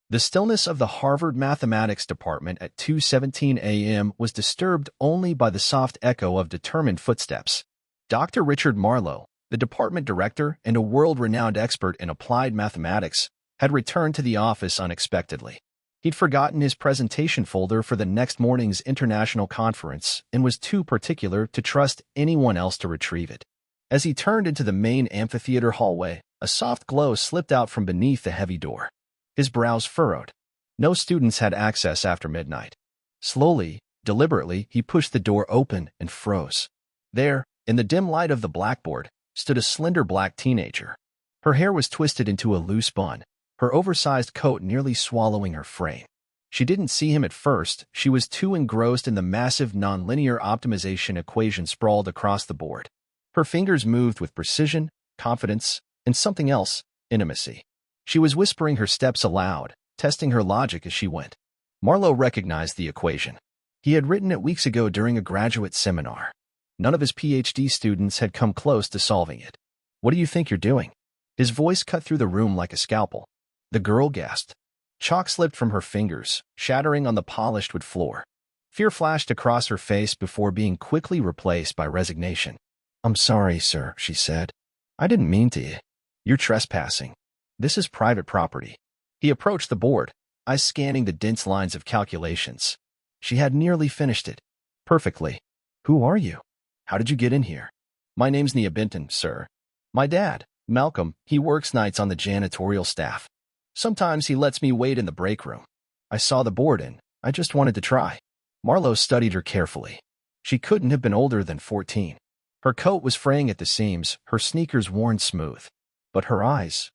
The stillness of the Harvard Mathematics Department at 2:17 a.m. was disturbed only by the soft echo of determined footsteps. Dr. Richard Marlowe, the department director and a world-renowned expert in applied mathematics, had returned to the office unexpectedly. He'd forgotten his presentation folder for the next morning's international conference and was too particular to trust anyone else to retrieve it. As he turned into the main amphitheater hallway, a soft glow slipped out from beneath the heavy door. His brows furrowed. No students had access after midnight. Slowly, deliberately, he pushed the door open and froze. There, in the dim light of the blackboard, stood a slender black teenager. Her hair was twisted into a loose bun, her oversized coat nearly swallowing her frame. She didn't see him at first. She was too engrossed in the massive nonlinear optimization equation sprawled across the board. Her fingers moved with precision, confidence, and something else, intimacy. She was whispering her steps aloud, testing her logic as she went. Marlowe recognized the equation. He had written it weeks ago during a graduate seminar. None of his PhD students had come close to solving it. "What do you think you're doing?" His voice cut through the room like a scalpel. The girl gasped. Chalk slipped from her fingers, shattering on the polished wood floor. Fear flashed across her face before being quickly replaced by resignation. "I'm sorry, sir," she said. "I didn't mean to. You're trespassing. This is private property." He approached the board, eyes scanning the dense lines of calculations. She had nearly finished it. Perfectly. "Who are you? How did you get in here?" "My name's Nia Benton, sir. My dad, Malcolm, he works nights on the janitorial staff. Sometimes he lets me wait in the break room. I saw the board and I just wanted to try." Marlowe studied her carefully. She couldn't have been older than 14. Her coat was fraying at the seams, her sneakers worn smooth. But her eyes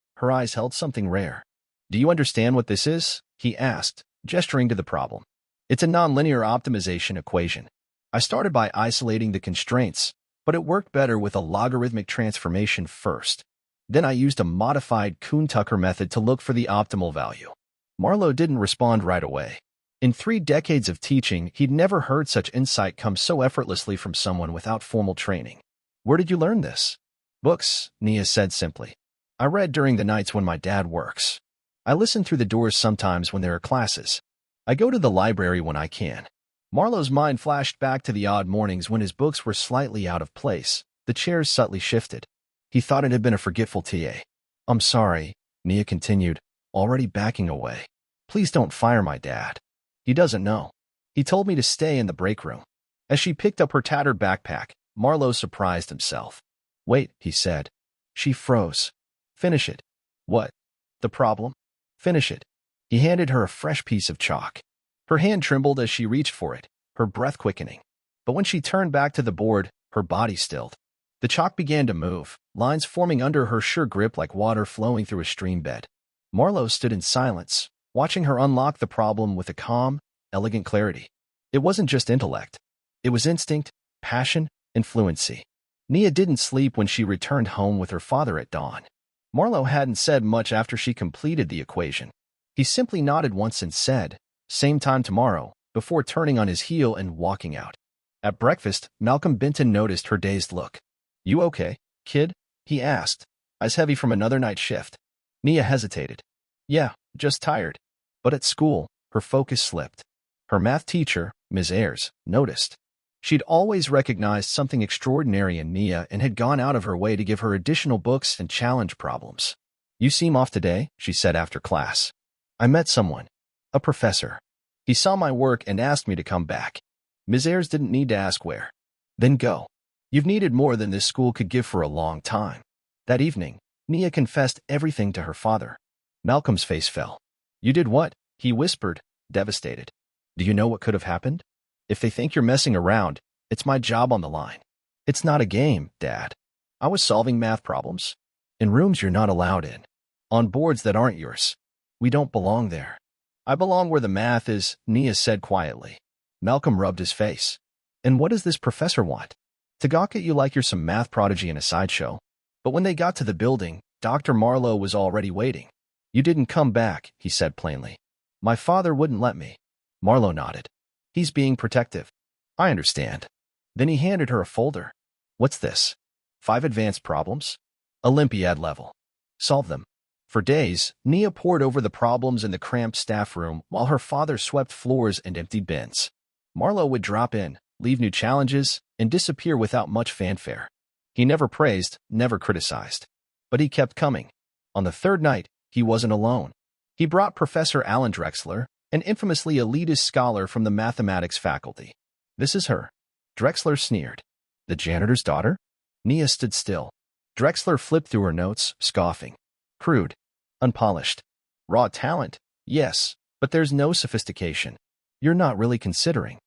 held something rare. "Do you understand what this is?" he asked, gesturing to the problem. "It's a nonlinear optimization equation. I started by isolating the constraints, but it worked better with a logarithmic transformation first. Then I used a modified Kuhn-Tucker method to look for the optimal value." Marlowe didn't respond right away. In 3 decades of teaching, he'd never heard such insight come so effortlessly from someone without formal training. "Where did you learn this?" "Books," Nia said simply. "I read during the nights when my dad works. I listen through the doors sometimes when there are classes. I go to the library when I can." Marlowe's mind flashed back to the odd mornings when his books were slightly out of place, the chairs subtly shifted. He thought it had been a forgetful TA. "I'm sorry," Nia continued, already backing away. "Please don't fire my dad. He doesn't know. He told me to stay in the break room." As she picked up her tattered backpack, Marlowe surprised himself. "Wait," he said. She froze. "Finish it." "What?" "The problem. Finish it." He handed her a fresh piece of chalk. Her hand trembled as she reached for it, her breath quickening. But when she turned back to the board, her body stilled. The chalk began to move, lines forming under her sure grip like water flowing through a stream bed. Marlowe stood in silence, watching her unlock the problem with a calm, elegant clarity. It wasn't just intellect. It was instinct, passion, and fluency. Nia didn't sleep when she returned home with her father at dawn. Marlowe hadn't said much after she completed the equation. He simply nodded once and said, "Same time tomorrow," before turning on his heel and walking out. At breakfast, Malcolm Benton noticed her dazed look. "You okay, kid?" he asked, eyes heavy from another night shift. Nia hesitated. "Yeah, just tired." But at school, her focus slipped. Her math teacher, Ms. Ayres, noticed. She'd always recognized something extraordinary in Nia and had gone out of her way to give her additional books and challenge problems. "You seem off today," she said after class. "I met someone. A professor. He saw my work and asked me to come back." Ms. Ayres didn't need to ask where. "Then go. You've needed more than this school could give for a long time." That evening, Nia confessed everything to her father. Malcolm's face fell. "You did what?" he whispered, devastated. "Do you know what could have happened? If they think you're messing around, it's my job on the line." "It's not a game, Dad. I was solving math problems. In rooms you're not allowed in. On boards that aren't yours. We don't belong there." "I belong where the math is," Nia said quietly. Malcolm rubbed his face. "And what does this professor want? To gawk at you like you're some math prodigy in a sideshow?" But when they got to the building, Dr. Marlowe was already waiting. "You didn't come back," he said plainly. "My father wouldn't let me." Marlowe nodded. "He's being protective." "I understand." Then he handed her a folder. "What's this?" "5 advanced problems. Olympiad level. Solve them." For days, Nia pored over the problems in the cramped staff room while her father swept floors and emptied bins. Marlowe would drop in, leave new challenges, and disappear without much fanfare. He never praised, never criticized. But he kept coming. On the third night, he wasn't alone. He brought Professor Alan Drexler, an infamously elitist scholar from the mathematics faculty. "This is her." Drexler sneered. "The janitor's daughter?" Nia stood still. Drexler flipped through her notes, scoffing. "Crude. Unpolished. Raw talent, yes, but there's no sophistication. You're not really considering."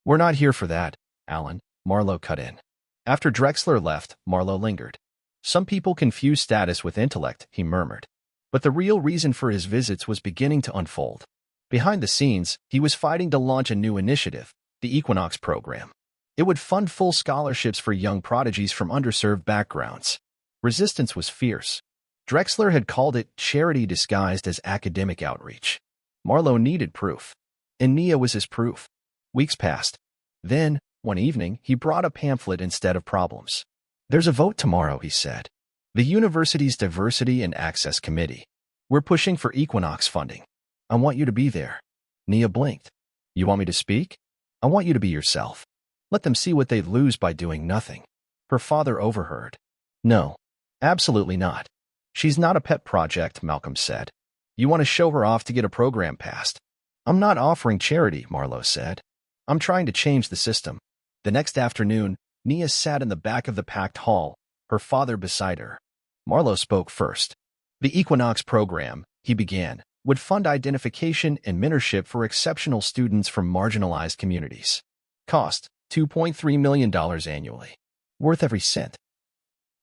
"We're not here for that, Alan," Marlowe cut in. After Drexler left, Marlowe lingered. "Some people confuse status with intellect," he murmured. But the real reason for his visits was beginning to unfold. Behind the scenes, he was fighting to launch a new initiative, the Equinox program. It would fund full scholarships for young prodigies from underserved backgrounds. Resistance was fierce. Drexler had called it charity disguised as academic outreach. Marlowe needed proof, and Nia was his proof. Weeks passed. Then, one evening, he brought a pamphlet instead of problems. "There's a vote tomorrow," he said. "The university's Diversity and Access Committee. We're pushing for Equinox funding. I want you to be there." Nia blinked. "You want me to speak?" "I want you to be yourself. Let them see what they'd lose by doing nothing." Her father overheard. "No, absolutely not. She's not a pet project," Malcolm said. "You want to show her off to get a program passed." "I'm not offering charity," Marlowe said. "I'm trying to change the system." The next afternoon, Nia sat in the back of the packed hall, her father beside her. Marlowe spoke first. "The Equinox program," he began, "would fund identification and mentorship for exceptional students from marginalized communities. Cost, $2.3 million annually. Worth every cent."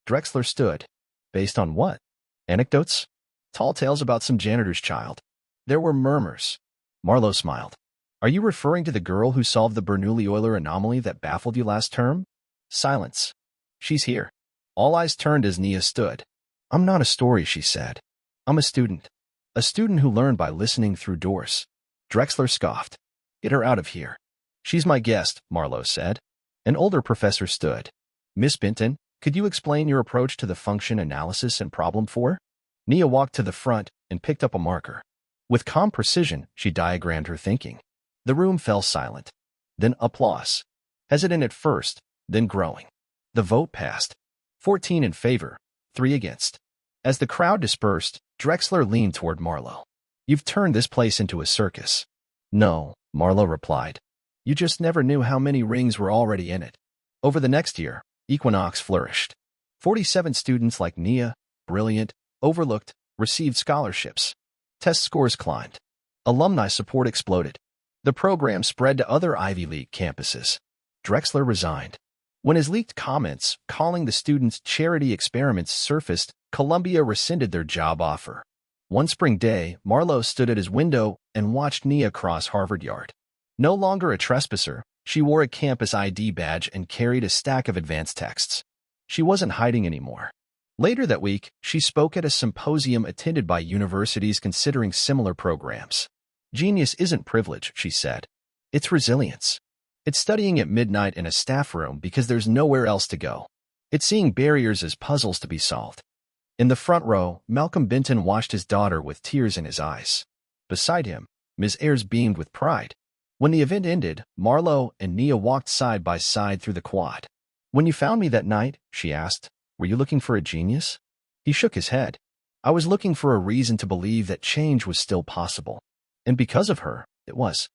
Drexler stood. "Based on what? Anecdotes? Tall tales about some janitor's child?" There were murmurs. Marlowe smiled. "Are you referring to the girl who solved the Bernoulli-Euler anomaly that baffled you last term?" Silence. "She's here." All eyes turned as Nia stood. "I'm not a story," she said. "I'm a student. A student who learned by listening through doors." Drexler scoffed. "Get her out of here." "She's my guest," Marlowe said. An older professor stood. "Miss Benton, could you explain your approach to the function analysis and problem 4? Nia walked to the front and picked up a marker. With calm precision, she diagrammed her thinking. The room fell silent. Then applause. Hesitant at first, then growing. The vote passed. 14 in favor, 3 against. As the crowd dispersed, Drexler leaned toward Marlowe. "You've turned this place into a circus." "No," Marlowe replied. "You just never knew how many rings were already in it." Over the next year, Equinox flourished. 47 students like Nia, brilliant, overlooked, received scholarships. Test scores climbed. Alumni support exploded. The program spread to other Ivy League campuses. Drexler resigned. When his leaked comments calling the students charity experiments surfaced, Columbia rescinded their job offer. One spring day, Marlowe stood at his window and watched Nia cross Harvard Yard. No longer a trespasser, she wore a campus ID badge and carried a stack of advanced texts. She wasn't hiding anymore. Later that week, she spoke at a symposium attended by universities considering similar programs. "Genius isn't privilege," she said. "It's resilience. It's studying at midnight in a staff room because there's nowhere else to go. It's seeing barriers as puzzles to be solved." In the front row, Malcolm Benton watched his daughter with tears in his eyes. Beside him, Ms. Ayres beamed with pride. When the event ended, Marlowe and Nia walked side by side through the quad. "When you found me that night," she asked, "were you looking for a genius?" He shook his head. "I was looking for a reason to believe that change was still possible. And because of her, it was."